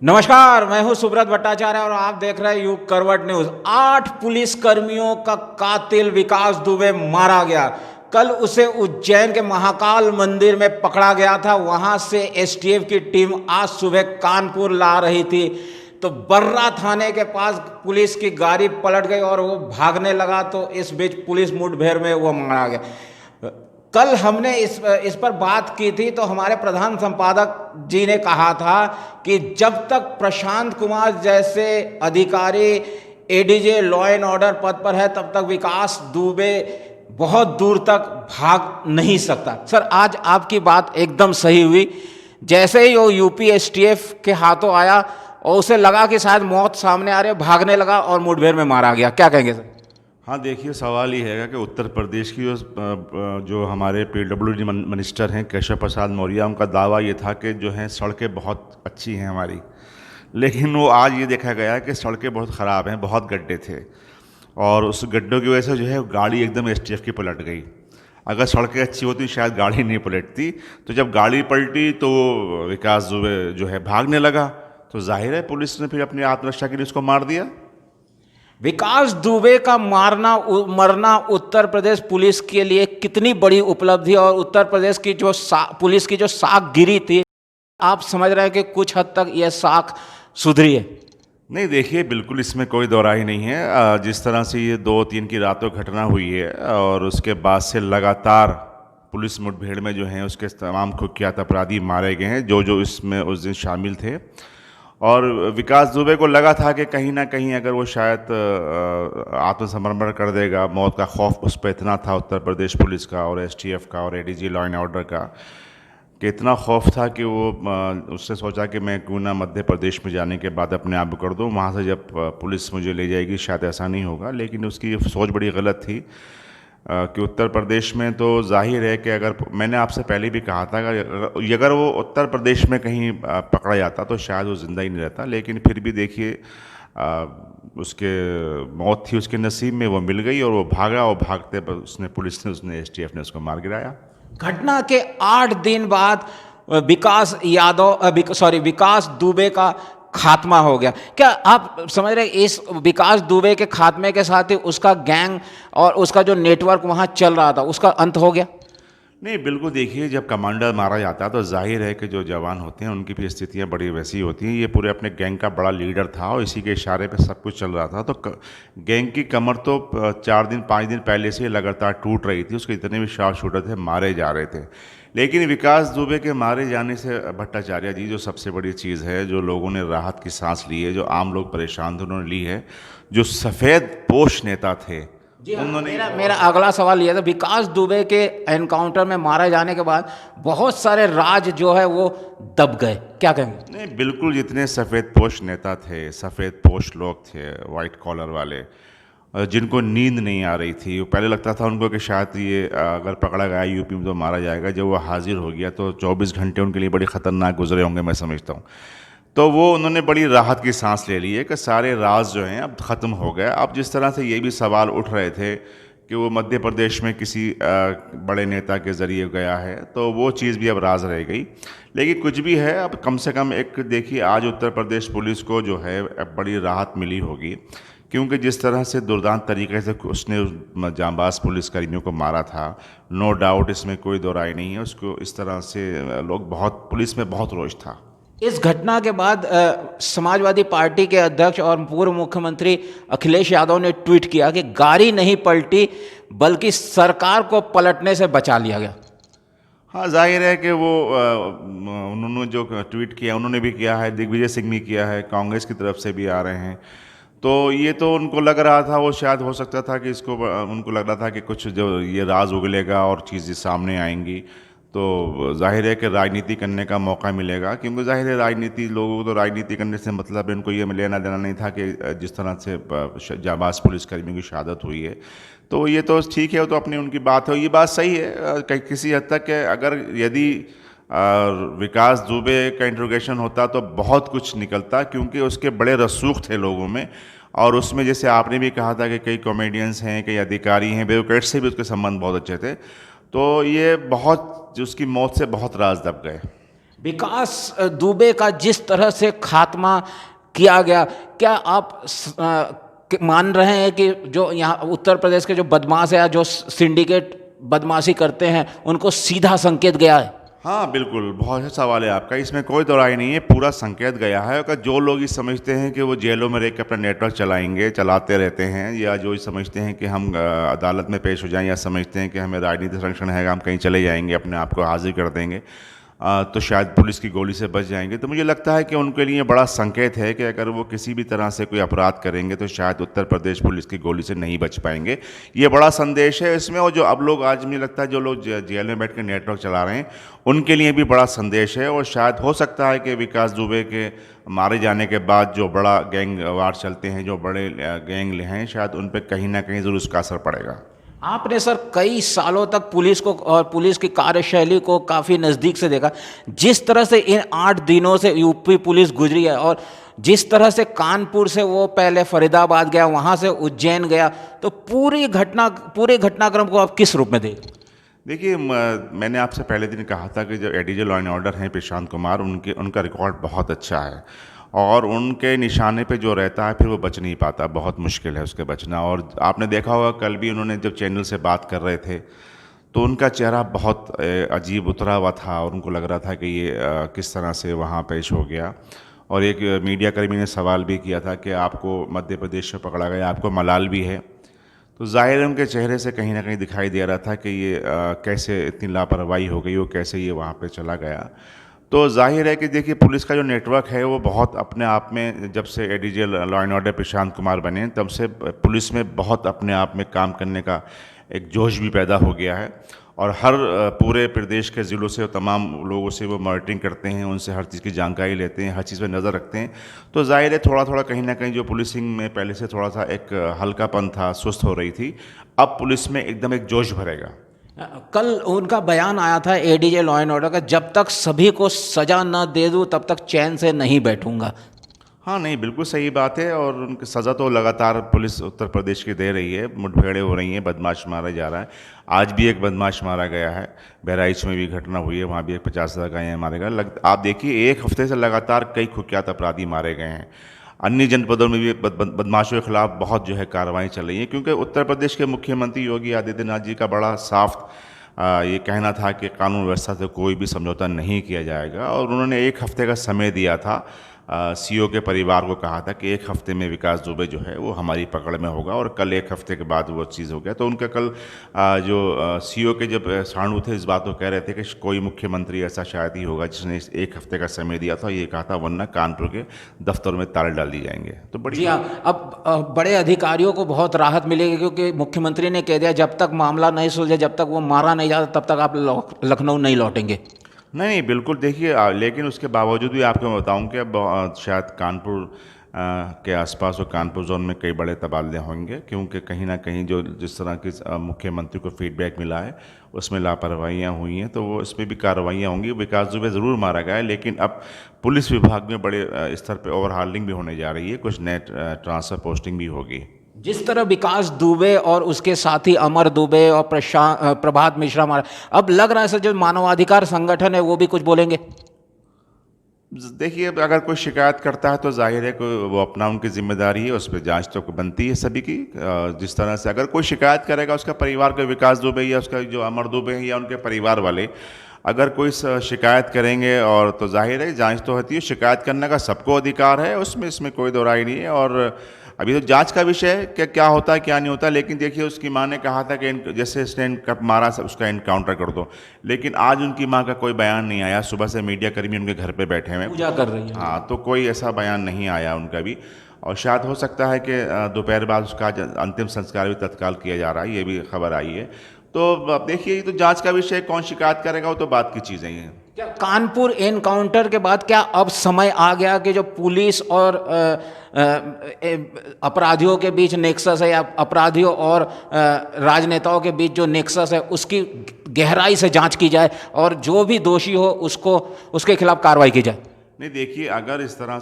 नमस्कार, मैं हूं सुब्रत भट्टाचार्य और आप देख रहे हैं युग करवट न्यूज। 8 पुलिस कर्मियों का कातिल विकास दुबे मारा गया। कल उसे उज्जैन के महाकाल मंदिर में पकड़ा गया था। वहां से एसटीएफ की टीम आज सुबह कानपुर ला रही थी तो बर्रा थाने के पास पुलिस की गाड़ी पलट गई और वो भागने लगा, तो इस बीच पुलिस मुठभेड़ में वो मारा गया। कल हमने इस पर बात की थी तो हमारे प्रधान संपादक जी ने कहा था कि जब तक प्रशांत कुमार जैसे अधिकारी एडीजे लॉ एंड ऑर्डर पद पर है तब तक विकास दुबे बहुत दूर तक भाग नहीं सकता। सर, आज आपकी बात एकदम सही हुई। जैसे ही वो यूपी एसटीएफ के हाथों आया और उसे लगा कि शायद मौत सामने आ रही है, भागने लगा और मुठभेड़ में मारा गया। क्या कहेंगे सर? हाँ, देखिए, सवाल ये है कि उत्तर प्रदेश की जो हमारे पीडब्ल्यूडी मिनिस्टर हैं केशव प्रसाद मौर्य, उनका दावा ये था कि जो है सड़कें बहुत अच्छी हैं हमारी, लेकिन वो आज ये देखा गया कि सड़कें बहुत ख़राब हैं, बहुत गड्ढे थे और उस गड्ढों की वजह से जो है गाड़ी एकदम एसटीएफ की पलट गई। अगर सड़कें अच्छी होती शायद गाड़ी नहीं पलटती। तो जब गाड़ी पलटी तो विकास दुबे जो है भागने लगा, तो जाहिर है पुलिस ने फिर अपनी आत्मरक्षा के लिए उसको मार दिया। विकास दुबे का मरना उत्तर प्रदेश पुलिस के लिए कितनी बड़ी उपलब्धि और उत्तर प्रदेश की जो पुलिस की जो साख गिरी थी, आप समझ रहे हैं कि कुछ हद तक यह साख सुधरी है? नहीं, देखिए, बिल्कुल इसमें कोई दोहराई नहीं है। जिस तरह से ये 2-3 की रातों घटना हुई है और उसके बाद से लगातार पुलिस मुठभेड़ में जो है उसके तमाम कुख्यात अपराधी मारे गए हैं जो जो इसमें उस दिन शामिल थे। और विकास दुबे को लगा था कि कहीं ना कहीं अगर वो शायद आत्मसमर्पण कर देगा, मौत का खौफ उस पर इतना था उत्तर प्रदेश पुलिस का और एसटीएफ का और एडीजी लॉ एंड ऑर्डर का कि इतना खौफ था कि वो उसने सोचा कि मैं क्यों ना मध्य प्रदेश में जाने के बाद अपने आप कर दूँ, वहाँ से जब पुलिस मुझे ले जाएगी शायद ऐसा नहीं होगा। लेकिन उसकी सोच बड़ी गलत थी कि उत्तर प्रदेश में तो जाहिर है कि अगर मैंने आपसे पहले भी कहा था कि अगर वो उत्तर प्रदेश में कहीं पकड़ा जाता तो शायद वो ज़िंदा ही नहीं रहता। लेकिन फिर भी देखिए, उसके मौत थी उसके नसीब में, वो मिल गई और वो भागा और भागते उसने एसटीएफ ने उसको मार गिराया। घटना के 8 दिन बाद विकास दुबे का खात्मा हो गया। क्या आप समझ रहे इस विकास दुबे के खात्मे के साथ ही उसका गैंग और उसका जो नेटवर्क वहां चल रहा था उसका अंत हो गया? नहीं, बिल्कुल, देखिए, जब कमांडर मारा जाता है तो जाहिर है कि जो जवान होते हैं उनकी भी स्थितियाँ बड़ी वैसी होती हैं। ये पूरे अपने गैंग का बड़ा लीडर था और इसी के इशारे पे सब कुछ चल रहा था। तो गैंग की कमर तो 4-5 दिन पहले से लगातार टूट रही थी। उसके जितने भी शार्प शूटर थे मारे जा रहे थे। लेकिन विकास दुबे के मारे जाने से भट्टाचार्य जी, जो सबसे बड़ी चीज़ है, जो लोगों ने राहत की सांस ली है, जो आम लोग परेशान थे उन्होंने ली है, जो सफ़ेद पोश नेता थे उन्होंने। मेरा अगला सवाल यह था, विकास दुबे के एनकाउंटर में मारे जाने के बाद बहुत सारे राज जो है वो दब गए। क्या कहेंगे? नहीं, बिल्कुल, जितने सफ़ेद पोश नेता थे, सफ़ेद पोश लोग थे, वाइट कॉलर वाले, जिनको नींद नहीं आ रही थी, वो पहले लगता था उनको कि शायद ये अगर पकड़ा गया यूपी में तो मारा जाएगा। जब वो हाजिर हो गया तो 24 घंटे उनके लिए बड़े ख़तरनाक गुजरे होंगे, मैं समझता हूँ। तो वो उन्होंने बड़ी राहत की सांस ले ली है कि सारे राज जो हैं अब ख़त्म हो गए। अब जिस तरह से ये भी सवाल उठ रहे थे कि वो मध्य प्रदेश में किसी बड़े नेता के ज़रिए गया है, तो वो चीज़ भी अब राज रह गई। लेकिन कुछ भी है, अब कम से कम एक देखिए, आज उत्तर प्रदेश पुलिस को जो है अब बड़ी राहत मिली होगी, क्योंकि जिस तरह से दुर्दांत तरीके से उसने जांबाज पुलिसकर्मियों को मारा था, नो डाउट, इसमें कोई दो राय नहीं है। उसको इस तरह से लोग बहुत, पुलिस में बहुत रोष था। इस घटना के बाद समाजवादी पार्टी के अध्यक्ष और पूर्व मुख्यमंत्री अखिलेश यादव ने ट्वीट किया कि गाड़ी नहीं पलटी बल्कि सरकार को पलटने से बचा लिया गया। हाँ, जाहिर है कि वो उन्होंने जो ट्वीट किया उन्होंने भी किया है, दिग्विजय सिंह भी किया है, कांग्रेस की तरफ से भी आ रहे हैं। तो ये तो उनको लग रहा था, वो शायद हो सकता था कि इसको उनको लग रहा था कि कुछ जो ये राज उगलेगा और चीज़ें सामने आएंगी, तो जाहिर है कि राजनीति करने का मौका मिलेगा। क्योंकि जाहिर है राजनीति, लोगों को तो राजनीति करने से मतलब है, उनको ये लेना देना नहीं था कि जिस तरह से जाबाज पुलिसकर्मियों की शहादत हुई है। तो ये तो ठीक है, वो तो अपनी उनकी बात है, ये बात सही है किसी हद तक। अगर यदि विकास दुबे का इंट्रोगेशन होता तो बहुत कुछ निकलता, क्योंकि उसके बड़े रसूख थे लोगों में। और उसमें जैसे आपने भी कहा था कि कई कॉमेडियंस हैं, कई अधिकारी हैं, ब्यूरोक्रेट से भी उसके संबंध बहुत अच्छे थे। तो ये बहुत, उसकी मौत से बहुत राज दब गए। विकास दुबे का जिस तरह से खात्मा किया गया, क्या आप मान रहे हैं कि जो यहाँ उत्तर प्रदेश के जो बदमाश है या जो सिंडिकेट बदमाशी करते हैं उनको सीधा संकेत गया है? हाँ बिल्कुल, बहुत अच्छा सवाल है आपका, इसमें कोई दो राय नहीं है, पूरा संकेत गया है। अगर जो लोग ये समझते हैं कि वो जेलों में रह के अपना नेटवर्क चलाएंगे, चलाते रहते हैं, या जो समझते हैं कि हम अदालत में पेश हो जाएं, या समझते हैं कि हमें राजनीतिक संरक्षण है, हम कहीं चले जाएंगे, अपने आप को हाजिर कर देंगे, तो शायद पुलिस की गोली से बच जाएंगे, तो मुझे लगता है कि उनके लिए बड़ा संकेत है कि अगर वो किसी भी तरह से कोई अपराध करेंगे तो शायद उत्तर प्रदेश पुलिस की गोली से नहीं बच पाएंगे। ये बड़ा संदेश है इसमें। और जो अब लोग, आज मुझे लगता है जो लोग जेल में बैठ कर नेटवर्क चला रहे हैं, उनके लिए भी बड़ा संदेश है। और शायद हो सकता है कि विकास दुबे के मारे जाने के बाद जो बड़ा गैंग वार चलते हैं, जो बड़े गैंग हैं, शायद उन पर कहीं ना कहीं ज़रूर उसका असर पड़ेगा। आपने सर कई सालों तक पुलिस को और पुलिस की कार्यशैली को काफ़ी नज़दीक से देखा, जिस तरह से इन 8 दिनों से यूपी पुलिस गुजरी है, और जिस तरह से कानपुर से वो पहले फरीदाबाद गया, वहाँ से उज्जैन गया, तो पूरे घटनाक्रम को आप किस रूप में देख? देखिए, मैंने आपसे पहले दिन कहा था कि जो एडीजे लॉ एंड ऑर्डर हैं प्रशांत कुमार, उनका रिकॉर्ड बहुत अच्छा है, और उनके निशाने पे जो रहता है फिर वो बच नहीं पाता, बहुत मुश्किल है उसके बचना। और आपने देखा होगा कल भी उन्होंने जब चैनल से बात कर रहे थे तो उनका चेहरा बहुत अजीब उतरा हुआ था, और उनको लग रहा था कि ये किस तरह से वहाँ पेश हो गया। और एक मीडिया कर्मी ने सवाल भी किया था कि आपको मध्य प्रदेश में पकड़ा गया, आपको मलाल भी है, तो ज़ाहिर है उनके चेहरे से कहीं ना कहीं दिखाई दे रहा था कि ये कैसे इतनी लापरवाही हो गई, वो कैसे ये वहाँ पे चला गया। तो जाहिर है कि देखिए, पुलिस का जो नेटवर्क है वो बहुत अपने आप में, जब से ADJ law and order Prashant Kumar बने तब से पुलिस में बहुत अपने आप में काम करने का एक जोश भी पैदा हो गया है। और हर पूरे प्रदेश के ज़िलों से तमाम लोगों से वो मॉनिटरिंग करते हैं, उनसे हर चीज़ की जानकारी लेते हैं, हर चीज़ पर नज़र रखते हैं। तो जाहिर है थोड़ा थोड़ा कहीं ना कहीं जो पुलिसिंग में पहले से थोड़ा सा एक हल्कापन था, सुस्त हो रही थी, अब पुलिस में एकदम एक जोश भरेगा। कल उनका बयान आया था एडीजे लॉ एंड ऑर्डर का, जब तक सभी को सज़ा न दे दूं तब तक चैन से नहीं बैठूंगा। हाँ, नहीं, बिल्कुल सही बात है। और उनकी सज़ा तो लगातार पुलिस उत्तर प्रदेश की दे रही है, मुठभेड़ें हो रही हैं, बदमाश मारा जा रहा है। आज भी एक बदमाश मारा गया है, बहराइच में भी घटना हुई है, वहाँ भी एक 50,000 का मारे गए। आप देखिए, एक हफ्ते से लगातार कई कुख्यात अपराधी मारे गए हैं। अन्य जनपदों में भी बदमाशों के खिलाफ बहुत जो है कार्रवाई चल रही है, क्योंकि उत्तर प्रदेश के मुख्यमंत्री योगी आदित्यनाथ जी का बड़ा साफ ये कहना था कि कानून व्यवस्था से कोई भी समझौता नहीं किया जाएगा। और उन्होंने 1 हफ्ते का समय दिया था, सीओ के परिवार को कहा था कि 1 हफ्ते में विकास दुबे जो है वो हमारी पकड़ में होगा, और कल 1 हफ्ते के बाद वो चीज़ हो गया। तो उनका कल जो सीओ के जब साणु थे, इस बात को कह रहे थे कि कोई मुख्यमंत्री ऐसा शायद ही होगा जिसने 1 हफ्ते का समय दिया था, ये कहा था, वरना कानपुर के दफ्तरों में ताले डाल दिए जाएंगे। तो बड़ी जी हाँ, अब बड़े अधिकारियों को बहुत राहत मिलेगी, क्योंकि मुख्यमंत्री ने कह दिया जब तक मामला नहीं सुलझे, जब तक वो मारा नहीं जाता, तब तक आप लखनऊ नहीं लौटेंगे। नहीं, बिल्कुल, देखिए, लेकिन उसके बावजूद भी आपको मैं बताऊं कि अब शायद कानपुर के आसपास और कानपुर जोन में कई बड़े तबादले होंगे, क्योंकि कहीं ना कहीं जो जिस तरह की मुख्यमंत्री को फीडबैक मिला है उसमें लापरवाहियाँ हुई हैं, तो वो इसमें भी कार्रवाइयाँ होंगी। विकास दुबे ज़रूर मारा गया है, लेकिन अब पुलिस विभाग में बड़े स्तर पर ओवरहालिंग भी होने जा रही है, कुछ नए ट्रांसफ़र पोस्टिंग भी होगी। जिस तरह विकास दुबे और उसके साथी अमर दुबे और प्रभात मिश्रा मारा, अब लग रहा है सर जो मानवाधिकार संगठन है वो भी कुछ बोलेंगे। देखिए, अगर कोई शिकायत करता है तो जाहिर है कि वो अपना, उनकी जिम्मेदारी है, उस पर जांच तो बनती है सभी की। जिस तरह से अगर कोई शिकायत करेगा, उसका परिवार को, विकास दुबे या उसका जो अमर दुबे है या उनके परिवार वाले अगर कोई शिकायत करेंगे, और तो जाहिर है जांच तो होती है, शिकायत करने का सबको अधिकार है, इसमें कोई दो राय नहीं है। और अभी तो जांच का विषय है कि क्या होता है क्या नहीं होता। लेकिन देखिए, उसकी माँ ने कहा था कि जैसे इसने मारा उसका एनकाउंटर कर दो, लेकिन आज उनकी माँ का कोई बयान नहीं आया। सुबह से मीडिया कर्मी उनके घर पे बैठे हुए पूजा कर रही है। हाँ, तो कोई ऐसा बयान नहीं आया उनका भी। और शायद हो सकता है कि दोपहर बाद उसका अंतिम संस्कार भी तत्काल किया जा रहा है, ये भी खबर आई है। तो अब देखिए, ये तो जांच का विषय, कौन शिकायत करेगा वो तो बात की चीज़ें हैं। क्या कानपुर एनकाउंटर के बाद क्या अब समय आ गया कि जो पुलिस और अपराधियों के बीच नेक्सस है, या अपराधियों और राजनेताओं के बीच जो नेक्सस है उसकी गहराई से जांच की जाए, और जो भी दोषी हो उसके खिलाफ कार्रवाई की जाए? नहीं, देखिए, अगर जिस तरह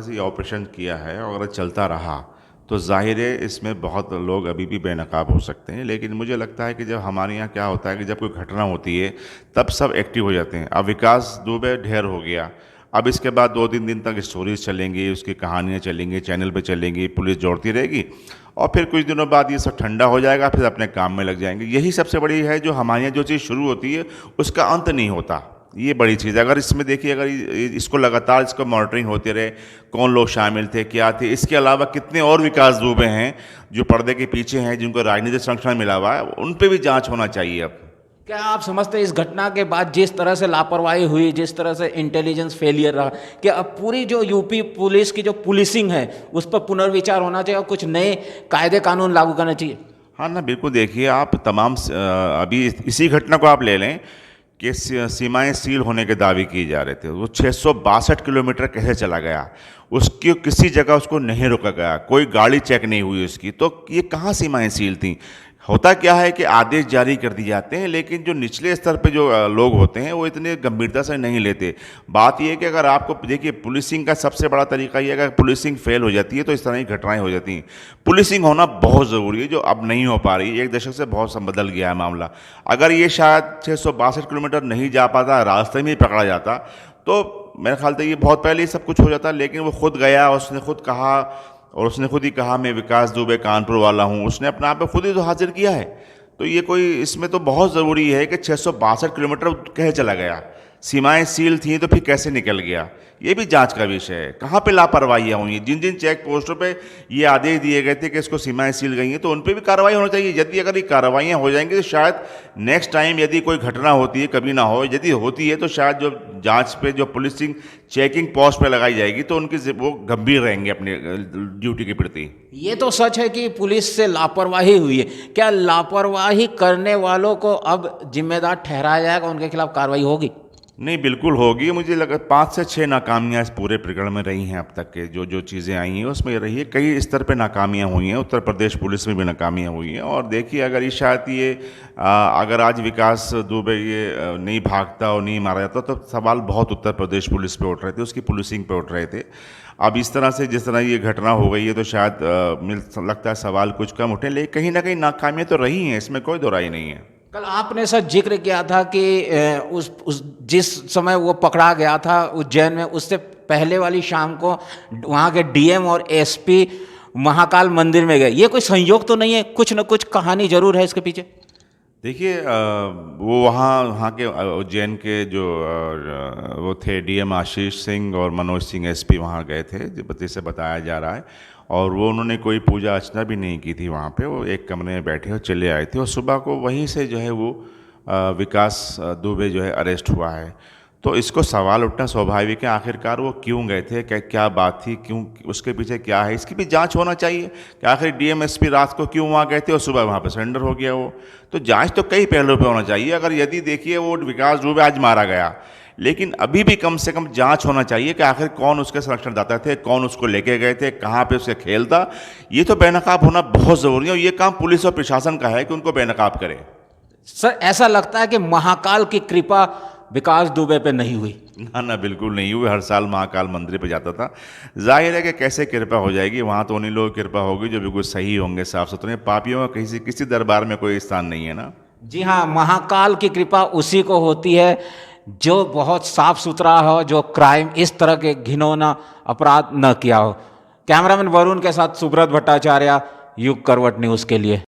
से ये ऑपरेशन किया है और अगर चलता रहा तो ज़ाहिर है इसमें बहुत लोग अभी भी बेनकाब हो सकते हैं। लेकिन मुझे लगता है कि जब हमारे यहाँ क्या होता है कि जब कोई घटना होती है तब सब एक्टिव हो जाते हैं। अब विकास दुबे ढेर हो गया, अब इसके बाद 2-3 दिन तक स्टोरीज चलेंगी, उसकी कहानियाँ चलेंगी, चैनल पे चलेंगी, पुलिस जोड़ती रहेगी और फिर कुछ दिनों बाद ये सब ठंडा हो जाएगा, फिर अपने काम में लग जाएंगे। यही सबसे बड़ी है, जो हमारे यहाँ जो चीज़ शुरू होती है उसका अंत नहीं होता। ये बड़ी चीज़ है। अगर इसमें देखिए, अगर इसको लगातार इसको मॉनिटरिंग होते रहे, कौन लोग शामिल थे, क्या थे, इसके अलावा कितने और विकास दुबे हैं जो पर्दे के पीछे हैं, जिनको राजनीतिक संरक्षण मिला हुआ है, उन पर भी जाँच होना चाहिए। अब क्या आप समझते हैं इस घटना के बाद जिस तरह से लापरवाही हुई, जिस तरह से इंटेलिजेंस फेलियर रहा, कि अब पूरी जो यूपी पुलिस की जो पुलिसिंग है उस पर पुनर्विचार होना चाहिए और कुछ नए कायदे कानून लागू करना चाहिए? हाँ ना, बिल्कुल। देखिए, आप तमाम अभी इसी घटना को आप ले लें कि सीमाएं सील होने के दावे किए जा रहे थे। वो 662 किलोमीटर कैसे चला गया, उसकी किसी जगह उसको नहीं रोका गया, कोई गाड़ी चेक नहीं हुई उसकी, तो ये कहाँ सीमाएं सील थी? होता क्या है कि आदेश जारी कर दिए जाते हैं, लेकिन जो निचले स्तर पे जो लोग होते हैं वो इतने गंभीरता से नहीं लेते। बात ये है कि अगर आपको देखिए, पुलिसिंग का सबसे बड़ा तरीका ये है, अगर पुलिसिंग फेल हो जाती है तो इस तरह की घटनाएं हो जाती हैं। पुलिसिंग होना बहुत ज़रूरी है, जो अब नहीं हो पा रही है। 1 दशक से बहुत बदल गया है मामला। अगर ये शायद 662 किलोमीटर नहीं जा पाता, रास्ते में ही पकड़ा जाता, तो मेरे ख्याल से ये बहुत पहले ही सब कुछ हो जाता। लेकिन वो खुद गया, उसने खुद कहा, और उसने खुद ही कहा मैं विकास दुबे कानपुर वाला हूँ। उसने अपने आप पे खुद ही तो हाजिर किया है। तो ये कोई, इसमें तो बहुत ज़रूरी है कि 662 किलोमीटर कैसे चला गया, सीमाएं सील थी तो फिर कैसे निकल गया, ये भी जांच का विषय है। कहाँ पे लापरवाहियाँ हुई, जिन जिन चेक पोस्टों पे ये आदेश दिए गए थे कि इसको सीमाएं सील गई हैं, तो उन पे भी कार्रवाई होनी चाहिए। यदि अगर ये कार्रवाइयाँ हो जाएंगी तो शायद नेक्स्ट टाइम यदि कोई घटना होती है, कभी ना हो, यदि होती है तो शायद जो जांच पे जो पुलिसिंग चेकिंग पोस्ट पे लगाई जाएगी तो उनकी वो गंभीर रहेंगे अपने ड्यूटी के प्रति। ये तो सच है कि पुलिस से लापरवाही हुई है। क्या लापरवाही करने वालों को अब जिम्मेदार ठहराया जाएगा, उनके खिलाफ कार्रवाई होगी? नहीं, बिल्कुल होगी। मुझे लगा 5 से 6 नाकामियाँ इस पूरे प्रकरण में रही हैं अब तक के, जो जो चीज़ें आई हैं उसमें रही है। कई स्तर पे नाकामियाँ हुई हैं, उत्तर प्रदेश पुलिस में भी नाकामियाँ हुई हैं। और देखिए, अगर ये शायद ये अगर आज विकास दुबे ये नहीं भागता और नहीं मारा जाता तो सवाल बहुत उत्तर प्रदेश पुलिस पे उठ रहे थे, उसकी पुलिसिंग पे उठ रहे थे। अब इस तरह से जिस तरह ये घटना हो गई है तो शायद लगता है सवाल कुछ कम उठे, लेकिन कहीं ना कहीं नाकामियाँ तो रही हैं, इसमें कोई दो राय नहीं है। कल आपने सर जिक्र किया था कि उस जिस समय वो पकड़ा गया था उज्जैन में, उससे पहले वाली शाम को वहाँ के डीएम और एसपी महाकाल मंदिर में गए। ये कोई संयोग तो नहीं है? कुछ न कुछ कहानी जरूर है इसके पीछे। देखिए, वो वहाँ के उज्जैन के जो वो थे डीएम आशीष सिंह और मनोज सिंह एसपी वहाँ गए थे, जैसे बताया जा रहा है। और वो उन्होंने कोई पूजा अर्चना भी नहीं की थी वहाँ पे। वो एक कमरे में बैठे और चले आए थे, और सुबह को वहीं से जो है वो विकास दुबे जो है अरेस्ट हुआ है। तो इसको सवाल उठना स्वाभाविक है, आखिरकार वो क्यों गए थे, क्या बात थी, क्यों, उसके पीछे क्या है, इसकी भी जांच होना चाहिए कि आखिर डीएम एसपी रात को क्यों वहाँ गए थे और सुबह वहाँ पर सरेंडर हो गया वो। तो जांच तो कई पहलुओं पे होना चाहिए। अगर यदि देखिए वो विकास दुबे आज मारा गया, लेकिन अभी भी कम से कम जांच होना चाहिए कि आखिर कौन उसके संरक्षणदाता थे, कौन उसको लेके गए थे, कहाँ पे उसका खेल था। ये तो बेनकाब होना बहुत ज़रूरी है, और ये काम पुलिस और प्रशासन का है कि उनको बेनकाब करे। सर, ऐसा लगता है कि महाकाल की कृपा विकास दुबे पे नहीं हुई। ना, बिल्कुल नहीं हुई। हर साल महाकाल मंदिर पे जाता था। जाहिर है कि कैसे कृपा हो जाएगी, वहाँ तो उन्हीं लोगों की कृपा होगी जो बिल्कुल सही होंगे, साफ सुथरे। पापियों का किसी दरबार में कोई स्थान नहीं है ना। जी हाँ, महाकाल की कृपा उसी को होती है जो बहुत साफ सुथरा हो, जो क्राइम, इस तरह के घिनौना अपराध न किया हो। कैमरामैन वरुण के साथ सुब्रत भट्टाचार्य, युग करवट न्यूज़ के लिए।